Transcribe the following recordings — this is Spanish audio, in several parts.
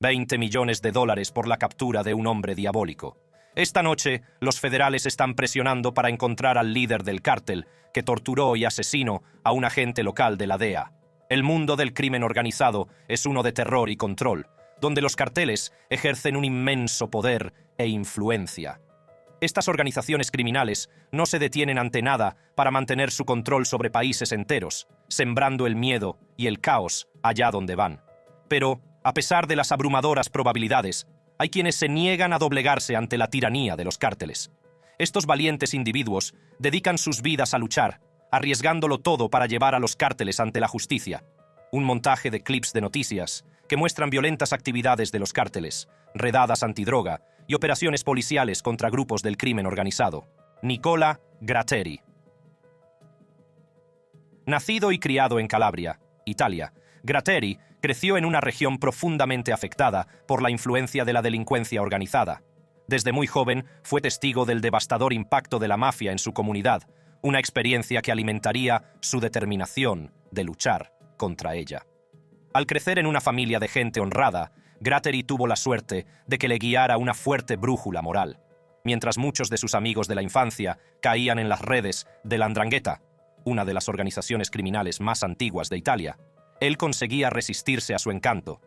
$20 millones por la captura de un hombre diabólico. Esta noche, los federales están presionando para encontrar al líder del cártel que torturó y asesinó a un agente local de la DEA. El mundo del crimen organizado es uno de terror y control, donde los carteles ejercen un inmenso poder e influencia. Estas organizaciones criminales no se detienen ante nada para mantener su control sobre países enteros, sembrando el miedo y el caos allá donde van. Pero, a pesar de las abrumadoras probabilidades, hay quienes se niegan a doblegarse ante la tiranía de los cárteles. Estos valientes individuos dedican sus vidas a luchar, arriesgándolo todo para llevar a los cárteles ante la justicia. Un montaje de clips de noticias que muestran violentas actividades de los cárteles, redadas antidroga y operaciones policiales contra grupos del crimen organizado. Nicola Gratteri. Nacido y criado en Calabria, Italia, Gratteri creció en una región profundamente afectada por la influencia de la delincuencia organizada. Desde muy joven fue testigo del devastador impacto de la mafia en su comunidad, una experiencia que alimentaría su determinación de luchar contra ella. Al crecer en una familia de gente honrada, Gratteri tuvo la suerte de que le guiara una fuerte brújula moral. Mientras muchos de sus amigos de la infancia caían en las redes de la 'Ndrangheta, una de las organizaciones criminales más antiguas de Italia, él conseguía resistirse a su encanto.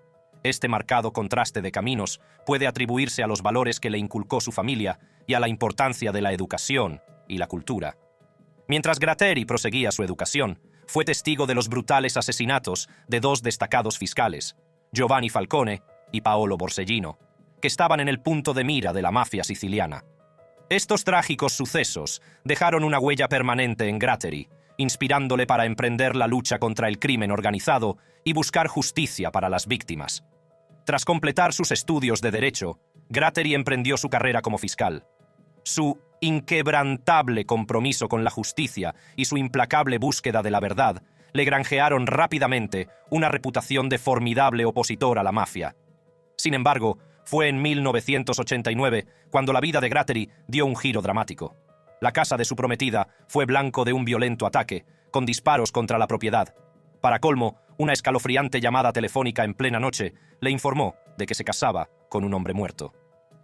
Este marcado contraste de caminos puede atribuirse a los valores que le inculcó su familia y a la importancia de la educación y la cultura. Mientras Gratteri proseguía su educación, fue testigo de los brutales asesinatos de dos destacados fiscales, Giovanni Falcone y Paolo Borsellino, que estaban en el punto de mira de la mafia siciliana. Estos trágicos sucesos dejaron una huella permanente en Gratteri, inspirándole para emprender la lucha contra el crimen organizado y buscar justicia para las víctimas. Tras completar sus estudios de Derecho, Gratteri emprendió su carrera como fiscal. Su inquebrantable compromiso con la justicia y su implacable búsqueda de la verdad le granjearon rápidamente una reputación de formidable opositor a la mafia. Sin embargo, fue en 1989 cuando la vida de Gratteri dio un giro dramático. La casa de su prometida fue blanco de un violento ataque, con disparos contra la propiedad. Para colmo, una escalofriante llamada telefónica en plena noche le informó de que se casaba con un hombre muerto.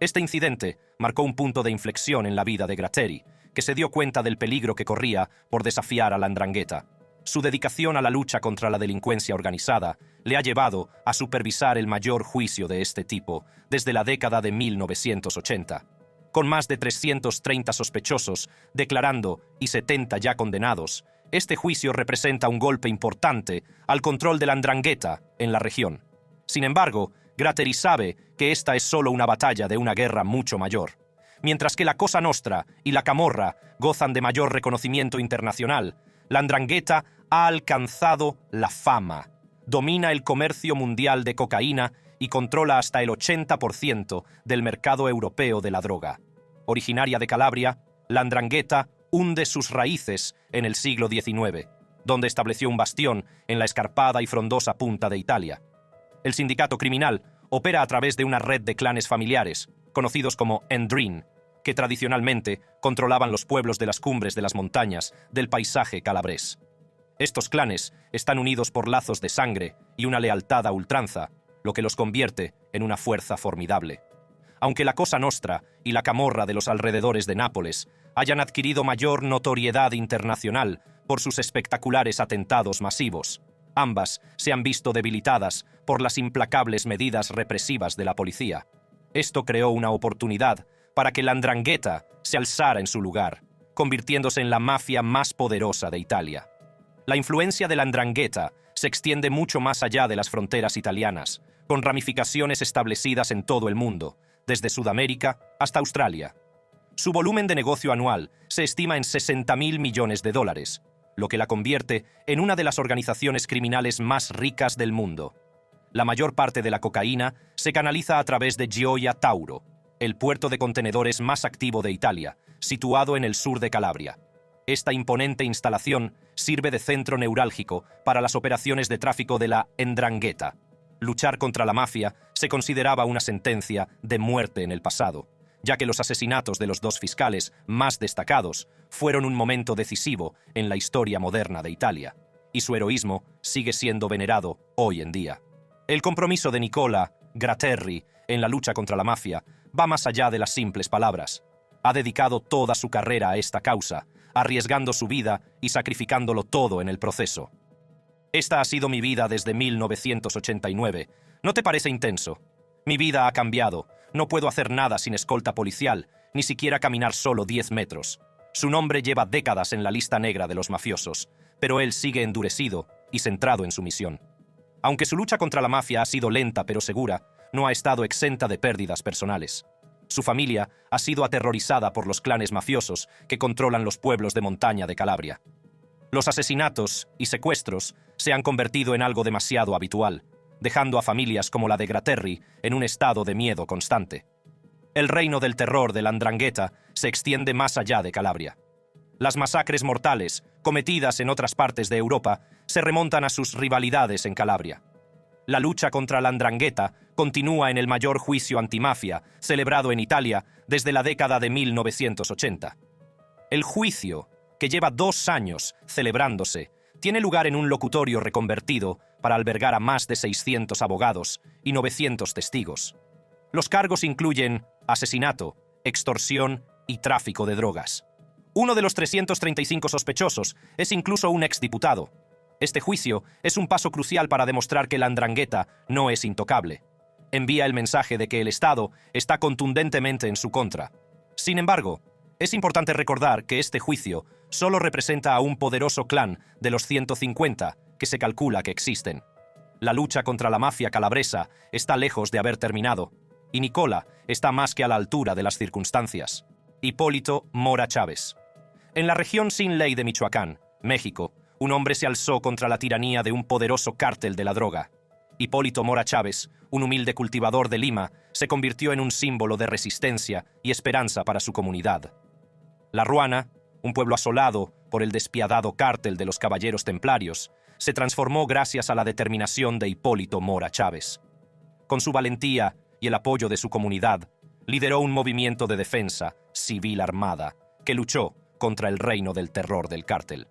Este incidente marcó un punto de inflexión en la vida de Gratteri, que se dio cuenta del peligro que corría por desafiar a la 'Ndrangheta. Su dedicación a la lucha contra la delincuencia organizada le ha llevado a supervisar el mayor juicio de este tipo desde la década de 1980. Con más de 330 sospechosos declarando y 70 ya condenados, este juicio representa un golpe importante al control de la 'Ndrangheta en la región. Sin embargo, Gratteri sabe que esta es solo una batalla de una guerra mucho mayor. Mientras que la Cosa Nostra y la Camorra gozan de mayor reconocimiento internacional, la 'Ndrangheta ha alcanzado la fama, domina el comercio mundial de cocaína y controla hasta el 80% del mercado europeo de la droga. Originaria de Calabria, la 'Ndrangheta hunde sus raíces en el siglo XIX, donde estableció un bastión en la escarpada y frondosa punta de Italia. El sindicato criminal opera a través de una red de clanes familiares, conocidos como Ndrin, que tradicionalmente controlaban los pueblos de las cumbres de las montañas del paisaje calabrés. Estos clanes están unidos por lazos de sangre y una lealtad a ultranza, lo que los convierte en una fuerza formidable. Aunque la Cosa Nostra y la Camorra de los alrededores de Nápoles hayan adquirido mayor notoriedad internacional por sus espectaculares atentados masivos, ambas se han visto debilitadas por las implacables medidas represivas de la policía. Esto creó una oportunidad para que la 'Ndrangheta se alzara en su lugar, convirtiéndose en la mafia más poderosa de Italia. La influencia de la 'Ndrangheta se extiende mucho más allá de las fronteras italianas, con ramificaciones establecidas en todo el mundo, desde Sudamérica hasta Australia. Su volumen de negocio anual se estima en $60.000 millones, lo que la convierte en una de las organizaciones criminales más ricas del mundo. La mayor parte de la cocaína se canaliza a través de Gioia Tauro, el puerto de contenedores más activo de Italia, situado en el sur de Calabria. Esta imponente instalación sirve de centro neurálgico para las operaciones de tráfico de la 'Ndrangheta. Luchar contra la mafia se consideraba una sentencia de muerte en el pasado, ya que los asesinatos de los dos fiscales más destacados fueron un momento decisivo en la historia moderna de Italia, y su heroísmo sigue siendo venerado hoy en día. El compromiso de Nicola Graterri, en la lucha contra la mafia, va más allá de las simples palabras. Ha dedicado toda su carrera a esta causa, arriesgando su vida y sacrificándolo todo en el proceso. Esta ha sido mi vida desde 1989. ¿No te parece intenso? Mi vida ha cambiado. No puedo hacer nada sin escolta policial, ni siquiera caminar solo 10 metros. Su nombre lleva décadas en la lista negra de los mafiosos, pero él sigue endurecido y centrado en su misión. Aunque su lucha contra la mafia ha sido lenta pero segura, no ha estado exenta de pérdidas personales. Su familia ha sido aterrorizada por los clanes mafiosos que controlan los pueblos de montaña de Calabria. Los asesinatos y secuestros se han convertido en algo demasiado habitual, dejando a familias como la de Graterri en un estado de miedo constante. El reino del terror de la 'Ndrangheta se extiende más allá de Calabria. Las masacres mortales, cometidas en otras partes de Europa, se remontan a sus rivalidades en Calabria. La lucha contra la 'Ndrangheta continúa en el mayor juicio antimafia celebrado en Italia desde la década de 1980. El juicio, que lleva 2 años celebrándose, tiene lugar en un locutorio reconvertido para albergar a más de 600 abogados y 900 testigos. Los cargos incluyen asesinato, extorsión y tráfico de drogas. Uno de los 335 sospechosos es incluso un exdiputado. Este juicio es un paso crucial para demostrar que la 'Ndrangheta no es intocable. Envía el mensaje de que el Estado está contundentemente en su contra. Sin embargo, es importante recordar que este juicio solo representa a un poderoso clan de los 150 que se calcula que existen. La lucha contra la mafia calabresa está lejos de haber terminado, y Nicola está más que a la altura de las circunstancias. Hipólito Mora Chávez. En la región sin ley de Michoacán, México, un hombre se alzó contra la tiranía de un poderoso cártel de la droga. Hipólito Mora Chávez, un humilde cultivador de Lima, se convirtió en un símbolo de resistencia y esperanza para su comunidad. La Ruana, un pueblo asolado por el despiadado cártel de los Caballeros Templarios, se transformó gracias a la determinación de Hipólito Mora Chávez. Con su valentía y el apoyo de su comunidad, lideró un movimiento de defensa civil armada que luchó contra el reino del terror del cártel.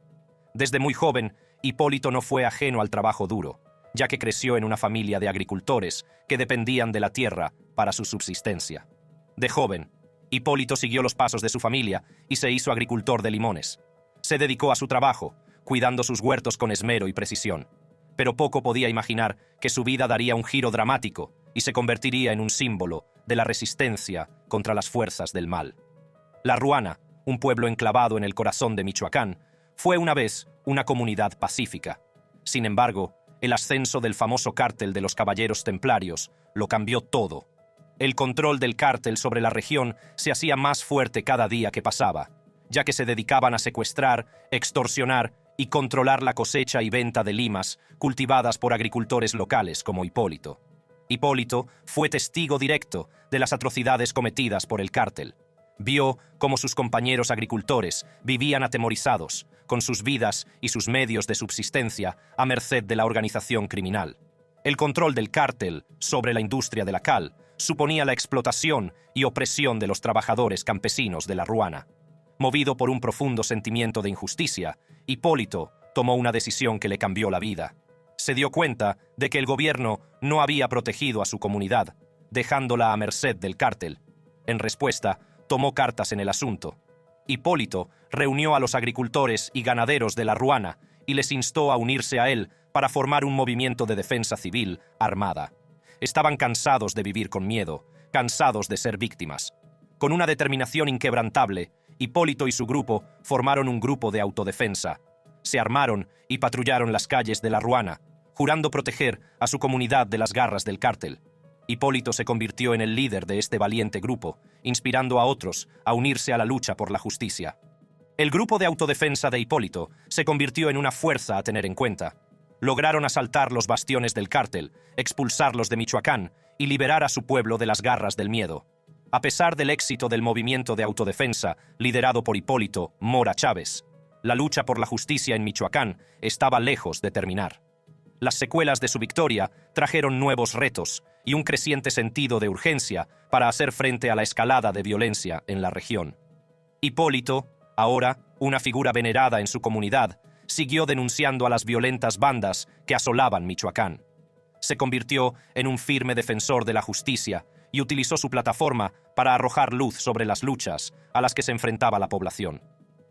Desde muy joven, Hipólito no fue ajeno al trabajo duro, ya que creció en una familia de agricultores que dependían de la tierra para su subsistencia. De joven, Hipólito siguió los pasos de su familia y se hizo agricultor de limones. Se dedicó a su trabajo, cuidando sus huertos con esmero y precisión. Pero poco podía imaginar que su vida daría un giro dramático y se convertiría en un símbolo de la resistencia contra las fuerzas del mal. La Ruana, un pueblo enclavado en el corazón de Michoacán, fue una vez una comunidad pacífica. Sin embargo, el ascenso del famoso cártel de los Caballeros Templarios lo cambió todo. El control del cártel sobre la región se hacía más fuerte cada día que pasaba, ya que se dedicaban a secuestrar, extorsionar y controlar la cosecha y venta de limas cultivadas por agricultores locales como Hipólito. Hipólito fue testigo directo de las atrocidades cometidas por el cártel. Vio cómo sus compañeros agricultores vivían atemorizados, con sus vidas y sus medios de subsistencia a merced de la organización criminal. El control del cártel sobre la industria de la cal suponía la explotación y opresión de los trabajadores campesinos de la Ruana. Movido por un profundo sentimiento de injusticia, Hipólito tomó una decisión que le cambió la vida. Se dio cuenta de que el gobierno no había protegido a su comunidad, dejándola a merced del cártel. En respuesta, tomó cartas en el asunto. Hipólito reunió a los agricultores y ganaderos de la Ruana y les instó a unirse a él para formar un movimiento de defensa civil armada. Estaban cansados de vivir con miedo, cansados de ser víctimas. Con una determinación inquebrantable, Hipólito y su grupo formaron un grupo de autodefensa. Se armaron y patrullaron las calles de la Ruana, jurando proteger a su comunidad de las garras del cártel. Hipólito se convirtió en el líder de este valiente grupo, inspirando a otros a unirse a la lucha por la justicia. El grupo de autodefensa de Hipólito se convirtió en una fuerza a tener en cuenta. Lograron asaltar los bastiones del cártel, expulsarlos de Michoacán y liberar a su pueblo de las garras del miedo. A pesar del éxito del movimiento de autodefensa liderado por Hipólito Mora Chávez, la lucha por la justicia en Michoacán estaba lejos de terminar. Las secuelas de su victoria trajeron nuevos retos y un creciente sentido de urgencia para hacer frente a la escalada de violencia en la región. Hipólito, ahora una figura venerada en su comunidad, siguió denunciando a las violentas bandas que asolaban Michoacán. se convirtió en un firme defensor de la justicia y utilizó su plataforma para arrojar luz sobre las luchas a las que se enfrentaba la población.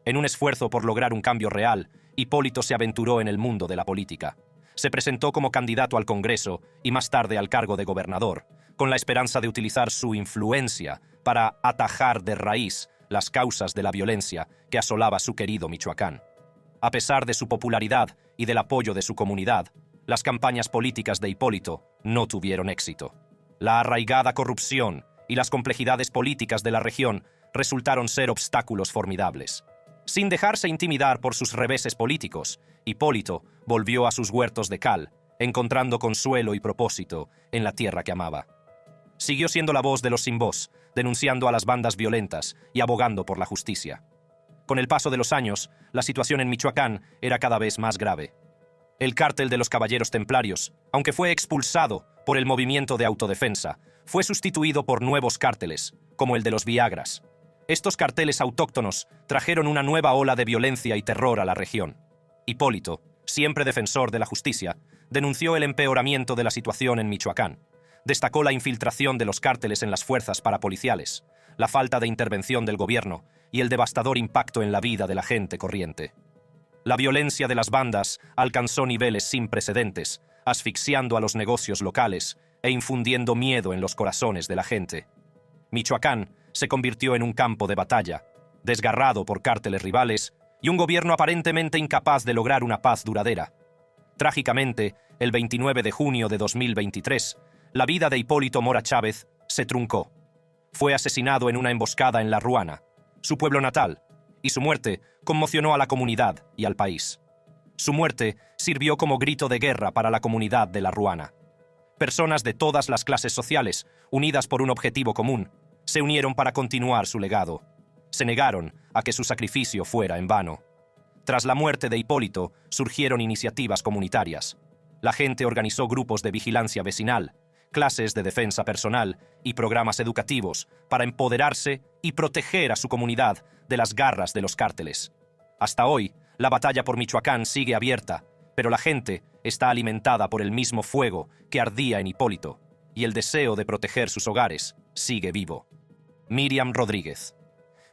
En un esfuerzo por lograr un cambio real, Hipólito se aventuró en el mundo de la política. Se presentó como candidato al Congreso y más tarde al cargo de gobernador, con la esperanza de utilizar su influencia para atajar de raíz las causas de la violencia que asolaba su querido Michoacán. A pesar de su popularidad y del apoyo de su comunidad, las campañas políticas de Hipólito no tuvieron éxito. La arraigada corrupción y las complejidades políticas de la región resultaron ser obstáculos formidables. Sin dejarse intimidar por sus reveses políticos, Hipólito volvió a sus huertos de cal, encontrando consuelo y propósito en la tierra que amaba. Siguió siendo la voz de los sin voz, denunciando a las bandas violentas y abogando por la justicia. Con el paso de los años, la situación en Michoacán era cada vez más grave. El cártel de los Caballeros Templarios, aunque fue expulsado por el movimiento de autodefensa, fue sustituido por nuevos cárteles, como el de los Viagras. Estos carteles autóctonos trajeron una nueva ola de violencia y terror a la región. Hipólito, siempre defensor de la justicia, denunció el empeoramiento de la situación en Michoacán. Destacó la infiltración de los cárteles en las fuerzas parapoliciales, la falta de intervención del gobierno y el devastador impacto en la vida de la gente corriente. La violencia de las bandas alcanzó niveles sin precedentes, asfixiando a los negocios locales e infundiendo miedo en los corazones de la gente. Michoacán se convirtió en un campo de batalla, desgarrado por cárteles rivales y un gobierno aparentemente incapaz de lograr una paz duradera. Trágicamente, el 29 de junio de 2023, la vida de Hipólito Mora Chávez se truncó. Fue asesinado en una emboscada en La Ruana, su pueblo natal, y su muerte conmocionó a la comunidad y al país. Su muerte sirvió como grito de guerra para la comunidad de La Ruana. Personas de todas las clases sociales, unidas por un objetivo común, se unieron para continuar su legado. Se negaron a que su sacrificio fuera en vano. Tras la muerte de Hipólito, surgieron iniciativas comunitarias. La gente organizó grupos de vigilancia vecinal, clases de defensa personal y programas educativos para empoderarse y proteger a su comunidad de las garras de los cárteles. Hasta hoy, la batalla por Michoacán sigue abierta, pero la gente está alimentada por el mismo fuego que ardía en Hipólito, y el deseo de proteger sus hogares sigue vivo. Miriam Rodríguez.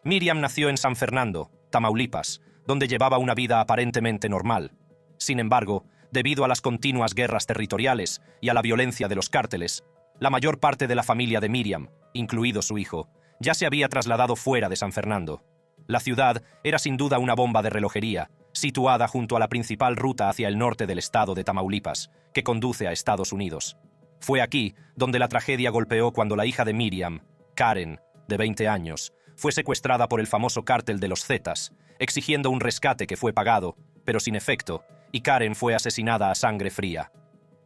Miriam nació en San Fernando, Tamaulipas, donde llevaba una vida aparentemente normal. Sin embargo, debido a las continuas guerras territoriales y a la violencia de los cárteles, la mayor parte de la familia de Miriam, incluido su hijo, ya se había trasladado fuera de San Fernando. La ciudad era sin duda una bomba de relojería, situada junto a la principal ruta hacia el norte del estado de Tamaulipas, que conduce a Estados Unidos. Fue aquí donde la tragedia golpeó cuando la hija de Miriam, Karen, de 20 años, fue secuestrada por el famoso cártel de los Zetas, exigiendo un rescate que fue pagado, pero sin efecto, y Karen fue asesinada a sangre fría.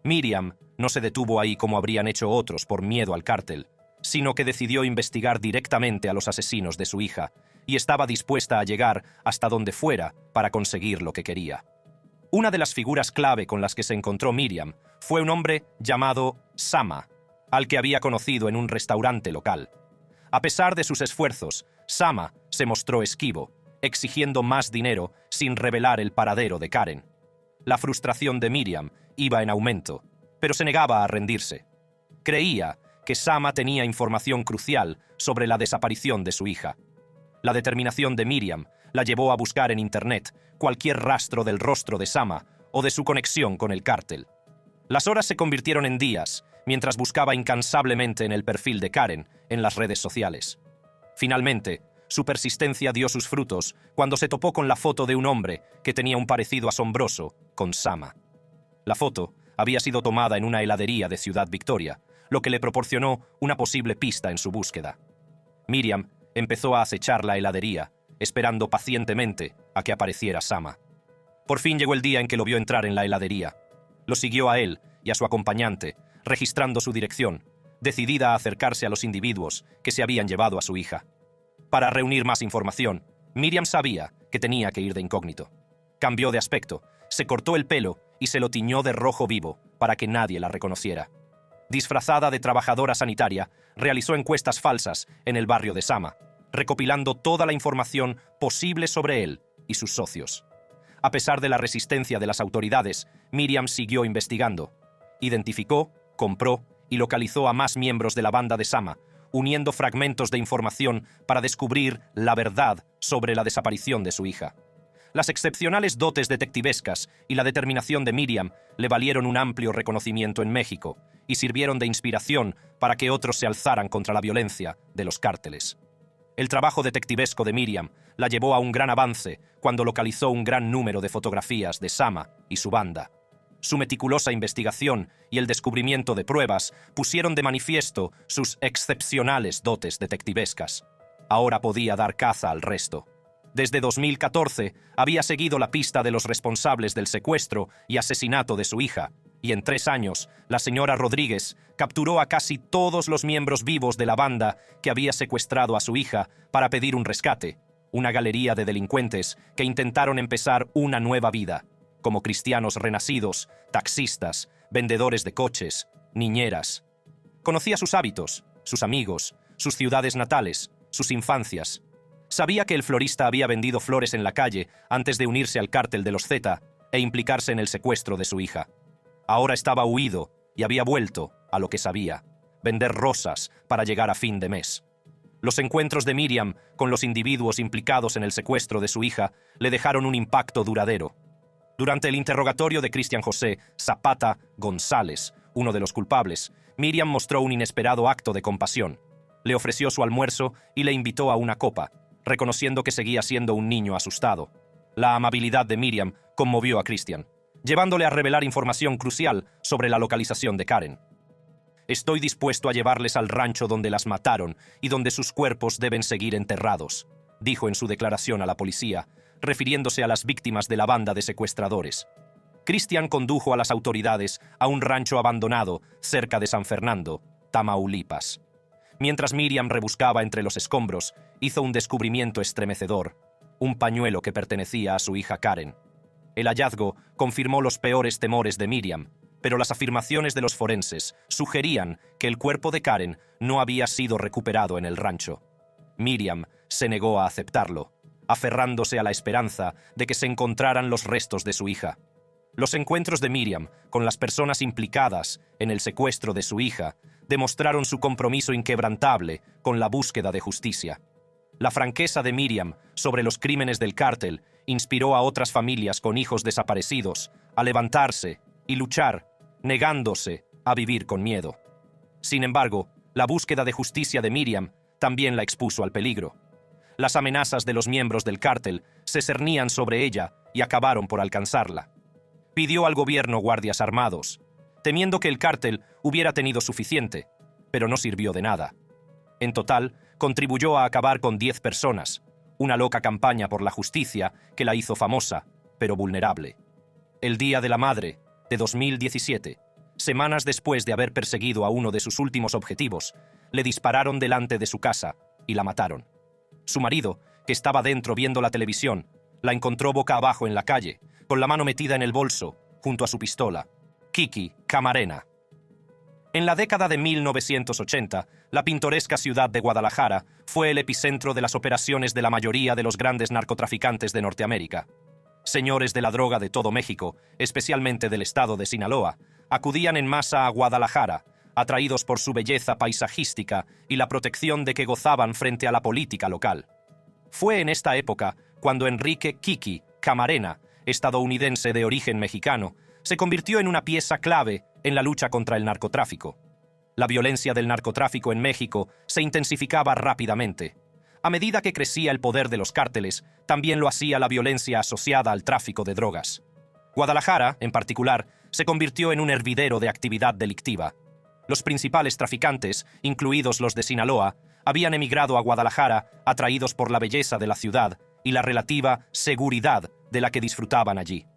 Miriam no se detuvo ahí como habrían hecho otros por miedo al cártel, sino que decidió investigar directamente a los asesinos de su hija, y estaba dispuesta a llegar hasta donde fuera para conseguir lo que quería. Una de las figuras clave con las que se encontró Miriam fue un hombre llamado Sama, al que había conocido en un restaurante local. A pesar de sus esfuerzos, Sama se mostró esquivo, exigiendo más dinero sin revelar el paradero de Karen. La frustración de Miriam iba en aumento, pero se negaba a rendirse. Creía que Sama tenía información crucial sobre la desaparición de su hija. La determinación de Miriam la llevó a buscar en Internet cualquier rastro del rostro de Sama o de su conexión con el cártel. Las horas se convirtieron en días mientras buscaba incansablemente en el perfil de Karen en las redes sociales. Finalmente, su persistencia dio sus frutos cuando se topó con la foto de un hombre que tenía un parecido asombroso con Sama. La foto había sido tomada en una heladería de Ciudad Victoria, lo que le proporcionó una posible pista en su búsqueda. Miriam empezó a acechar la heladería, esperando pacientemente a que apareciera Sama. Por fin llegó el día en que lo vio entrar en la heladería. Lo siguió a él y a su acompañante, registrando su dirección, decidida a acercarse a los individuos que se habían llevado a su hija. Para reunir más información, Miriam sabía que tenía que ir de incógnito. Cambió de aspecto, se cortó el pelo y se lo tiñó de rojo vivo para que nadie la reconociera. Disfrazada de trabajadora sanitaria, realizó encuestas falsas en el barrio de Sama, recopilando toda la información posible sobre él y sus socios. A pesar de la resistencia de las autoridades, Miriam siguió investigando. Identificó, compró y localizó a más miembros de la banda de Sama, uniendo fragmentos de información para descubrir la verdad sobre la desaparición de su hija. Las excepcionales dotes detectivescas y la determinación de Miriam le valieron un amplio reconocimiento en México y sirvieron de inspiración para que otros se alzaran contra la violencia de los cárteles. El trabajo detectivesco de Miriam la llevó a un gran avance cuando localizó un gran número de fotografías de Sama y su banda. Su meticulosa investigación y el descubrimiento de pruebas pusieron de manifiesto sus excepcionales dotes detectivescas. Ahora podía dar caza al resto. Desde 2014 había seguido la pista de los responsables del secuestro y asesinato de su hija, y en 3 años, la señora Rodríguez capturó a casi todos los miembros vivos de la banda que había secuestrado a su hija para pedir un rescate, una galería de delincuentes que intentaron empezar una nueva vida, como cristianos renacidos, taxistas, vendedores de coches, niñeras. Conocía sus hábitos, sus amigos, sus ciudades natales, sus infancias. Sabía que el florista había vendido flores en la calle antes de unirse al cártel de los Zeta e implicarse en el secuestro de su hija. Ahora estaba huido y había vuelto a lo que sabía: vender rosas para llegar a fin de mes. Los encuentros de Miriam con los individuos implicados en el secuestro de su hija le dejaron un impacto duradero. Durante el interrogatorio de Cristian José Zapata González, uno de los culpables, Miriam mostró un inesperado acto de compasión. Le ofreció su almuerzo y le invitó a una copa, reconociendo que seguía siendo un niño asustado. La amabilidad de Miriam conmovió a Cristian, llevándole a revelar información crucial sobre la localización de Karen. «Estoy dispuesto a llevarles al rancho donde las mataron y donde sus cuerpos deben seguir enterrados», dijo en su declaración a la policía, refiriéndose a las víctimas de la banda de secuestradores. Cristian condujo a las autoridades a un rancho abandonado cerca de San Fernando, Tamaulipas. Mientras Miriam rebuscaba entre los escombros, hizo un descubrimiento estremecedor: un pañuelo que pertenecía a su hija Karen. El hallazgo confirmó los peores temores de Miriam, pero las afirmaciones de los forenses sugerían que el cuerpo de Karen no había sido recuperado en el rancho. Miriam se negó a aceptarlo, aferrándose a la esperanza de que se encontraran los restos de su hija. Los encuentros de Miriam con las personas implicadas en el secuestro de su hija demostraron su compromiso inquebrantable con la búsqueda de justicia. La franqueza de Miriam sobre los crímenes del cártel inspiró a otras familias con hijos desaparecidos a levantarse y luchar, negándose a vivir con miedo. Sin embargo, la búsqueda de justicia de Miriam también la expuso al peligro. Las amenazas de los miembros del cártel se cernían sobre ella y acabaron por alcanzarla. Pidió al gobierno guardias armados, temiendo que el cártel hubiera tenido suficiente, pero no sirvió de nada. En total, contribuyó a acabar con 10 personas, una loca campaña por la justicia que la hizo famosa, pero vulnerable. El Día de la Madre, de 2017, semanas después de haber perseguido a uno de sus últimos objetivos, le dispararon delante de su casa y la mataron. Su marido, que estaba dentro viendo la televisión, la encontró boca abajo en la calle, con la mano metida en el bolso, junto a su pistola. Kiki Camarena. En la década de 1980, la pintoresca ciudad de Guadalajara fue el epicentro de las operaciones de la mayoría de los grandes narcotraficantes de Norteamérica. Señores de la droga de todo México, especialmente del estado de Sinaloa, acudían en masa a Guadalajara, atraídos por su belleza paisajística y la protección de que gozaban frente a la política local. Fue en esta época cuando Enrique Kiki Camarena, estadounidense de origen mexicano, se convirtió en una pieza clave en la lucha contra el narcotráfico. La violencia del narcotráfico en México se intensificaba rápidamente. A medida que crecía el poder de los cárteles, también lo hacía la violencia asociada al tráfico de drogas. Guadalajara, en particular, se convirtió en un hervidero de actividad delictiva. Los principales traficantes, incluidos los de Sinaloa, habían emigrado a Guadalajara atraídos por la belleza de la ciudad y la relativa seguridad de la que disfrutaban allí.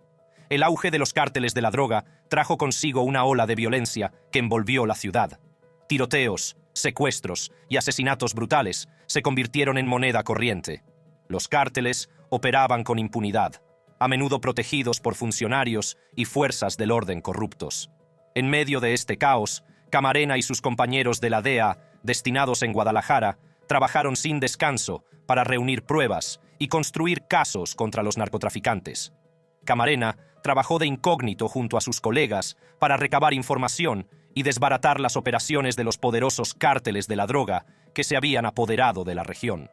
El auge de los cárteles de la droga trajo consigo una ola de violencia que envolvió la ciudad. Tiroteos, secuestros y asesinatos brutales se convirtieron en moneda corriente. Los cárteles operaban con impunidad, a menudo protegidos por funcionarios y fuerzas del orden corruptos. En medio de este caos, Camarena y sus compañeros de la DEA, destinados en Guadalajara, trabajaron sin descanso para reunir pruebas y construir casos contra los narcotraficantes. Camarena trabajó de incógnito junto a sus colegas para recabar información y desbaratar las operaciones de los poderosos cárteles de la droga que se habían apoderado de la región.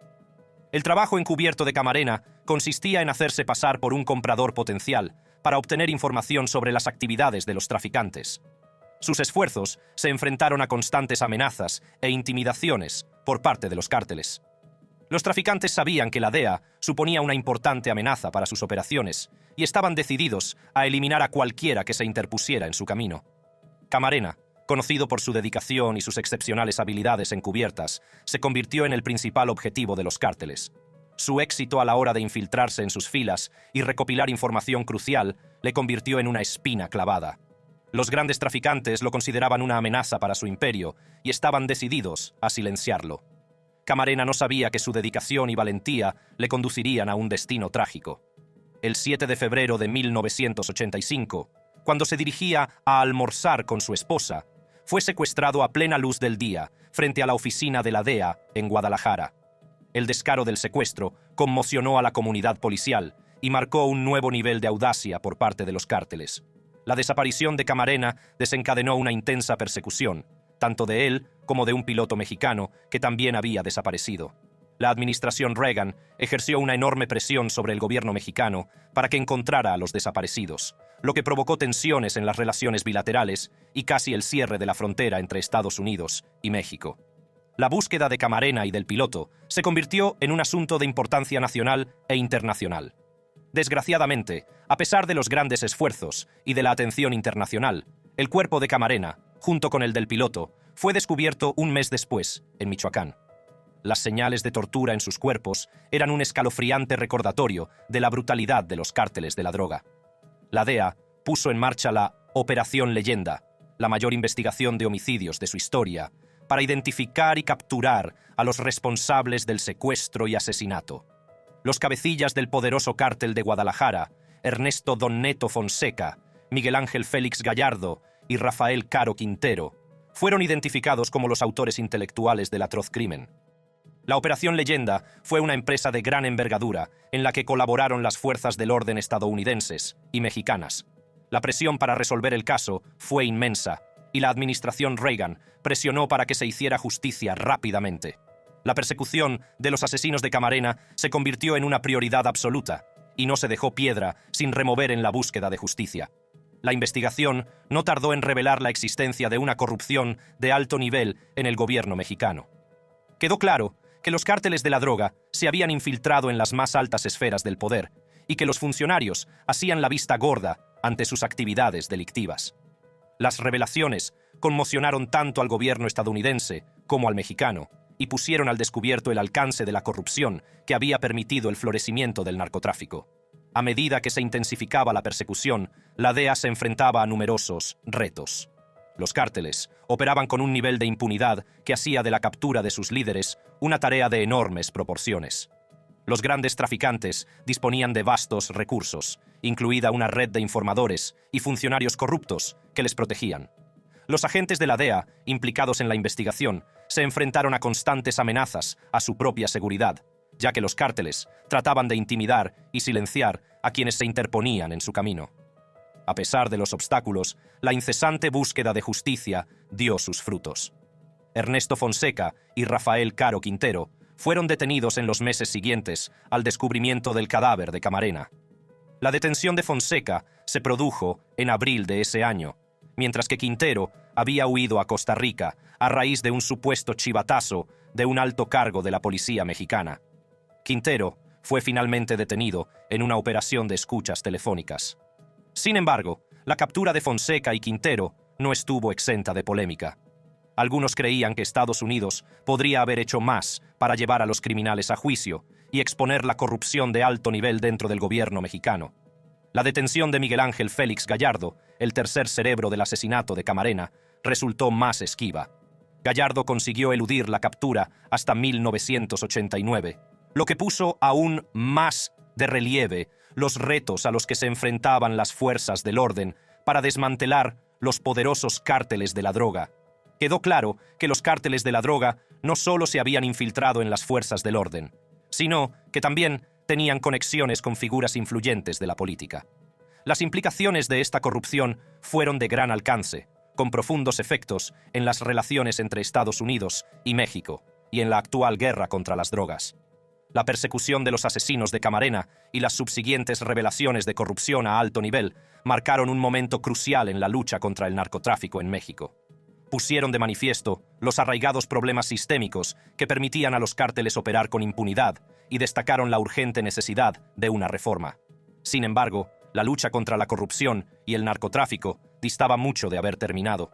El trabajo encubierto de Camarena consistía en hacerse pasar por un comprador potencial para obtener información sobre las actividades de los traficantes. Sus esfuerzos se enfrentaron a constantes amenazas e intimidaciones por parte de los cárteles. Los traficantes sabían que la DEA suponía una importante amenaza para sus operaciones y estaban decididos a eliminar a cualquiera que se interpusiera en su camino. Camarena, conocido por su dedicación y sus excepcionales habilidades encubiertas, se convirtió en el principal objetivo de los cárteles. Su éxito a la hora de infiltrarse en sus filas y recopilar información crucial le convirtió en una espina clavada. Los grandes traficantes lo consideraban una amenaza para su imperio y estaban decididos a silenciarlo. Camarena no sabía que su dedicación y valentía le conducirían a un destino trágico. El 7 de febrero de 1985, cuando se dirigía a almorzar con su esposa, fue secuestrado a plena luz del día frente a la oficina de la DEA en Guadalajara. El descaro del secuestro conmocionó a la comunidad policial y marcó un nuevo nivel de audacia por parte de los cárteles. La desaparición de Camarena desencadenó una intensa persecución, tanto de él como de un piloto mexicano que también había desaparecido. La administración Reagan ejerció una enorme presión sobre el gobierno mexicano para que encontrara a los desaparecidos, lo que provocó tensiones en las relaciones bilaterales y casi el cierre de la frontera entre Estados Unidos y México. La búsqueda de Camarena y del piloto se convirtió en un asunto de importancia nacional e internacional. Desgraciadamente, a pesar de los grandes esfuerzos y de la atención internacional, el cuerpo de Camarena, junto con el del piloto, fue descubierto un mes después, en Michoacán. Las señales de tortura en sus cuerpos eran un escalofriante recordatorio de la brutalidad de los cárteles de la droga. La DEA puso en marcha la Operación Leyenda, la mayor investigación de homicidios de su historia, para identificar y capturar a los responsables del secuestro y asesinato. Los cabecillas del poderoso cártel de Guadalajara, Ernesto Don Neto Fonseca, Miguel Ángel Félix Gallardo y Rafael Caro Quintero, fueron identificados como los autores intelectuales del atroz crimen. La Operación Leyenda fue una empresa de gran envergadura en la que colaboraron las fuerzas del orden estadounidenses y mexicanas. La presión para resolver el caso fue inmensa y la administración Reagan presionó para que se hiciera justicia rápidamente. La persecución de los asesinos de Camarena se convirtió en una prioridad absoluta y no se dejó piedra sin remover en la búsqueda de justicia. La investigación no tardó en revelar la existencia de una corrupción de alto nivel en el gobierno mexicano. Quedó claro que los cárteles de la droga se habían infiltrado en las más altas esferas del poder y que los funcionarios hacían la vista gorda ante sus actividades delictivas. Las revelaciones conmocionaron tanto al gobierno estadounidense como al mexicano y pusieron al descubierto el alcance de la corrupción que había permitido el florecimiento del narcotráfico. A medida que se intensificaba la persecución, la DEA se enfrentaba a numerosos retos. Los cárteles operaban con un nivel de impunidad que hacía de la captura de sus líderes una tarea de enormes proporciones. Los grandes traficantes disponían de vastos recursos, incluida una red de informadores y funcionarios corruptos que les protegían. Los agentes de la DEA, implicados en la investigación, se enfrentaron a constantes amenazas a su propia seguridad, ya que los cárteles trataban de intimidar y silenciar a quienes se interponían en su camino. A pesar de los obstáculos, la incesante búsqueda de justicia dio sus frutos. Ernesto Fonseca y Rafael Caro Quintero fueron detenidos en los meses siguientes al descubrimiento del cadáver de Camarena. La detención de Fonseca se produjo en abril de ese año, mientras que Quintero había huido a Costa Rica a raíz de un supuesto chivatazo de un alto cargo de la policía mexicana. Quintero fue finalmente detenido en una operación de escuchas telefónicas. Sin embargo, la captura de Fonseca y Quintero no estuvo exenta de polémica. Algunos creían que Estados Unidos podría haber hecho más para llevar a los criminales a juicio y exponer la corrupción de alto nivel dentro del gobierno mexicano. La detención de Miguel Ángel Félix Gallardo, el tercer cerebro del asesinato de Camarena, resultó más esquiva. Gallardo consiguió eludir la captura hasta 1989, lo que puso aún más de relieve los retos a los que se enfrentaban las fuerzas del orden para desmantelar los poderosos cárteles de la droga. Quedó claro que los cárteles de la droga no solo se habían infiltrado en las fuerzas del orden, sino que también tenían conexiones con figuras influyentes de la política. Las implicaciones de esta corrupción fueron de gran alcance, con profundos efectos en las relaciones entre Estados Unidos y México y en la actual guerra contra las drogas. La persecución de los asesinos de Camarena y las subsiguientes revelaciones de corrupción a alto nivel marcaron un momento crucial en la lucha contra el narcotráfico en México. Pusieron de manifiesto los arraigados problemas sistémicos que permitían a los cárteles operar con impunidad y destacaron la urgente necesidad de una reforma. Sin embargo, la lucha contra la corrupción y el narcotráfico distaba mucho de haber terminado.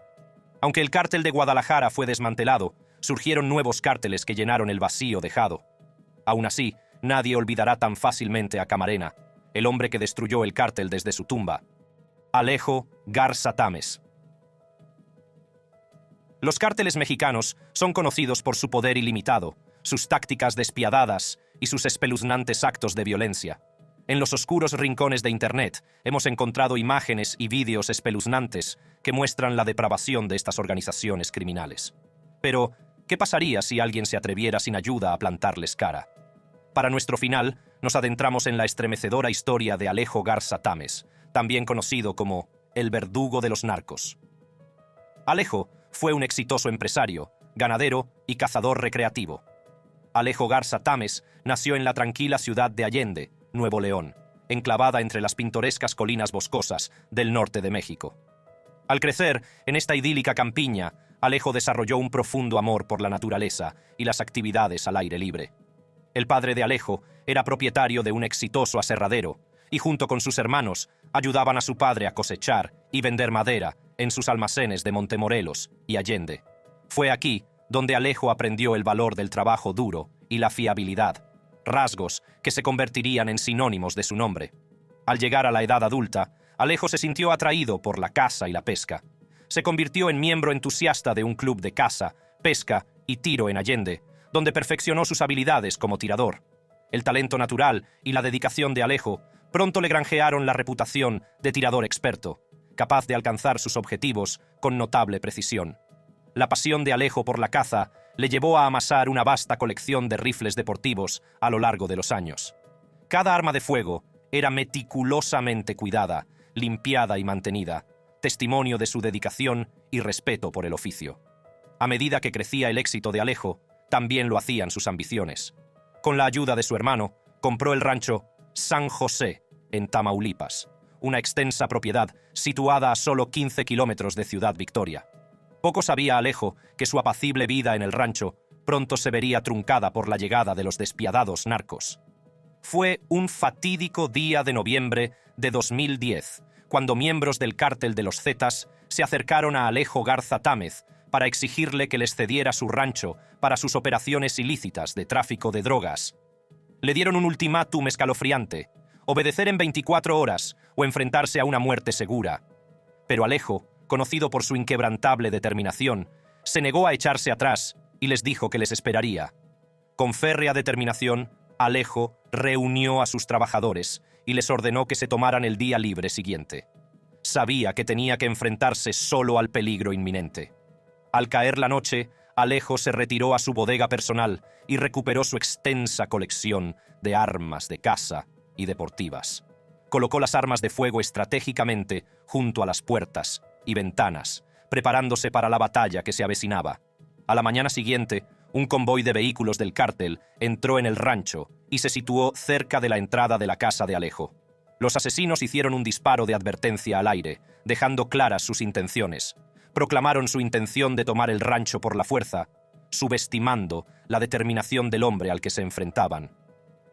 Aunque el cártel de Guadalajara fue desmantelado, surgieron nuevos cárteles que llenaron el vacío dejado. Aún así, nadie olvidará tan fácilmente a Camarena, el hombre que destruyó el cártel desde su tumba. Alejo Garza Tames. Los cárteles mexicanos son conocidos por su poder ilimitado, sus tácticas despiadadas y sus espeluznantes actos de violencia. En los oscuros rincones de Internet hemos encontrado imágenes y vídeos espeluznantes que muestran la depravación de estas organizaciones criminales. Pero, ¿qué pasaría si alguien se atreviera sin ayuda a plantarles cara? Para nuestro final, nos adentramos en la estremecedora historia de Alejo Garza Tames, también conocido como el verdugo de los narcos. Alejo fue un exitoso empresario, ganadero y cazador recreativo. Alejo Garza Tames nació en la tranquila ciudad de Allende, Nuevo León, enclavada entre las pintorescas colinas boscosas del norte de México. Al crecer en esta idílica campiña, Alejo desarrolló un profundo amor por la naturaleza y las actividades al aire libre. El padre de Alejo era propietario de un exitoso aserradero y junto con sus hermanos ayudaban a su padre a cosechar y vender madera en sus almacenes de Montemorelos y Allende. Fue aquí donde Alejo aprendió el valor del trabajo duro y la fiabilidad, rasgos que se convertirían en sinónimos de su nombre. Al llegar a la edad adulta, Alejo se sintió atraído por la caza y la pesca. Se convirtió en miembro entusiasta de un club de caza, pesca y tiro en Allende, donde perfeccionó sus habilidades como tirador. El talento natural y la dedicación de Alejo pronto le granjearon la reputación de tirador experto, capaz de alcanzar sus objetivos con notable precisión. La pasión de Alejo por la caza le llevó a amasar una vasta colección de rifles deportivos a lo largo de los años. Cada arma de fuego era meticulosamente cuidada, limpiada y mantenida, testimonio de su dedicación y respeto por el oficio. A medida que crecía el éxito de Alejo, también lo hacían sus ambiciones. Con la ayuda de su hermano, compró el rancho San José, en Tamaulipas, una extensa propiedad situada a solo 15 kilómetros de Ciudad Victoria. Poco sabía Alejo que su apacible vida en el rancho pronto se vería truncada por la llegada de los despiadados narcos. Fue un fatídico día de noviembre de 2010, cuando miembros del cártel de los Zetas se acercaron a Alejo Garza Támez para exigirle que les cediera su rancho para sus operaciones ilícitas de tráfico de drogas. Le dieron un ultimátum escalofriante: obedecer en 24 horas o enfrentarse a una muerte segura. Pero Alejo, conocido por su inquebrantable determinación, se negó a echarse atrás y les dijo que les esperaría. Con férrea determinación, Alejo reunió a sus trabajadores y les ordenó que se tomaran el día libre siguiente. Sabía que tenía que enfrentarse solo al peligro inminente. Al caer la noche, Alejo se retiró a su bodega personal y recuperó su extensa colección de armas de caza y deportivas. Colocó las armas de fuego estratégicamente junto a las puertas y ventanas, preparándose para la batalla que se avecinaba. A la mañana siguiente, un convoy de vehículos del cártel entró en el rancho y se situó cerca de la entrada de la casa de Alejo. Los asesinos hicieron un disparo de advertencia al aire, dejando claras sus intenciones. Proclamaron su intención de tomar el rancho por la fuerza, subestimando la determinación del hombre al que se enfrentaban.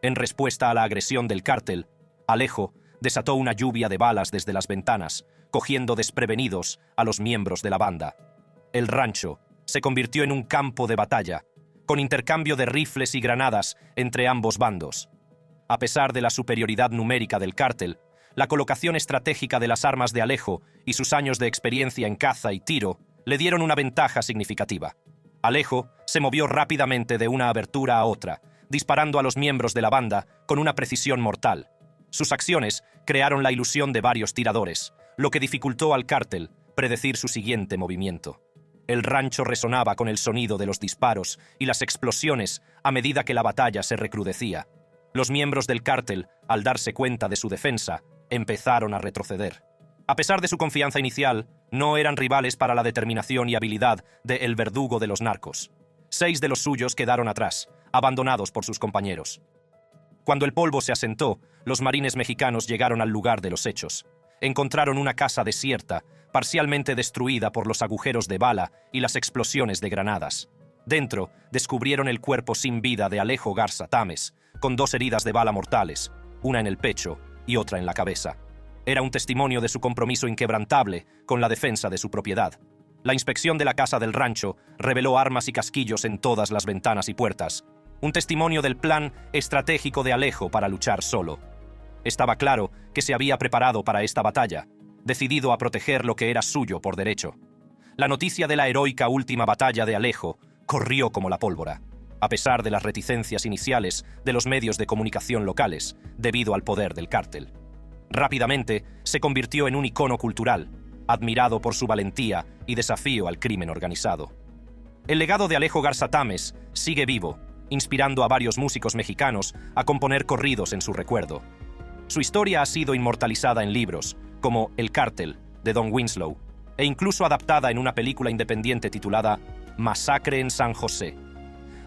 En respuesta a la agresión del cártel, Alejo desató una lluvia de balas desde las ventanas, cogiendo desprevenidos a los miembros de la banda. El rancho se convirtió en un campo de batalla, con intercambio de rifles y granadas entre ambos bandos. A pesar de la superioridad numérica del cártel, la colocación estratégica de las armas de Alejo y sus años de experiencia en caza y tiro le dieron una ventaja significativa. Alejo se movió rápidamente de una abertura a otra, disparando a los miembros de la banda con una precisión mortal. Sus acciones crearon la ilusión de varios tiradores, lo que dificultó al cártel predecir su siguiente movimiento. El rancho resonaba con el sonido de los disparos y las explosiones a medida que la batalla se recrudecía. Los miembros del cártel, al darse cuenta de su defensa, empezaron a retroceder. A pesar de su confianza inicial, no eran rivales para la determinación y habilidad de El Verdugo de los narcos. 6 de los suyos quedaron atrás, abandonados por sus compañeros. Cuando el polvo se asentó, los marines mexicanos llegaron al lugar de los hechos. Encontraron una casa desierta, parcialmente destruida por los agujeros de bala y las explosiones de granadas. Dentro, descubrieron el cuerpo sin vida de Alejo Garza Tames, con 2 heridas de bala mortales, una en el pecho y otra en la cabeza. Era un testimonio de su compromiso inquebrantable con la defensa de su propiedad. La inspección de la casa del rancho reveló armas y casquillos en todas las ventanas y puertas. Un testimonio del plan estratégico de Alejo para luchar solo. Estaba claro que se había preparado para esta batalla, decidido a proteger lo que era suyo por derecho. La noticia de la heroica última batalla de Alejo corrió como la pólvora, a pesar de las reticencias iniciales de los medios de comunicación locales, debido al poder del cártel. Rápidamente se convirtió en un icono cultural, admirado por su valentía y desafío al crimen organizado. El legado de Alejo Garza Tames sigue vivo, inspirando a varios músicos mexicanos a componer corridos en su recuerdo. Su historia ha sido inmortalizada en libros, como El Cártel, de Don Winslow, e incluso adaptada en una película independiente titulada Masacre en San José.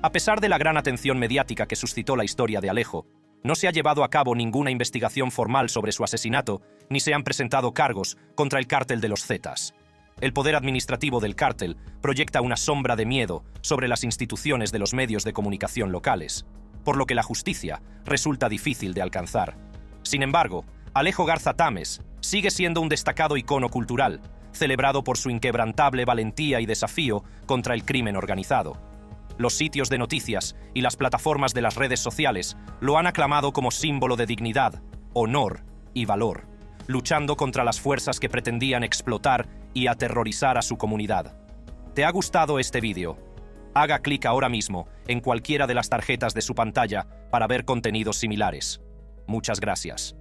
A pesar de la gran atención mediática que suscitó la historia de Alejo, no se ha llevado a cabo ninguna investigación formal sobre su asesinato, ni se han presentado cargos contra el cártel de los Zetas. El poder administrativo del cártel proyecta una sombra de miedo sobre las instituciones de los medios de comunicación locales, por lo que la justicia resulta difícil de alcanzar. Sin embargo, Alejo Garza Tames sigue siendo un destacado icono cultural, celebrado por su inquebrantable valentía y desafío contra el crimen organizado. Los sitios de noticias y las plataformas de las redes sociales lo han aclamado como símbolo de dignidad, honor y valor, luchando contra las fuerzas que pretendían explotar y aterrorizar a su comunidad. ¿Te ha gustado este vídeo? Haga clic ahora mismo en cualquiera de las tarjetas de su pantalla para ver contenidos similares. Muchas gracias.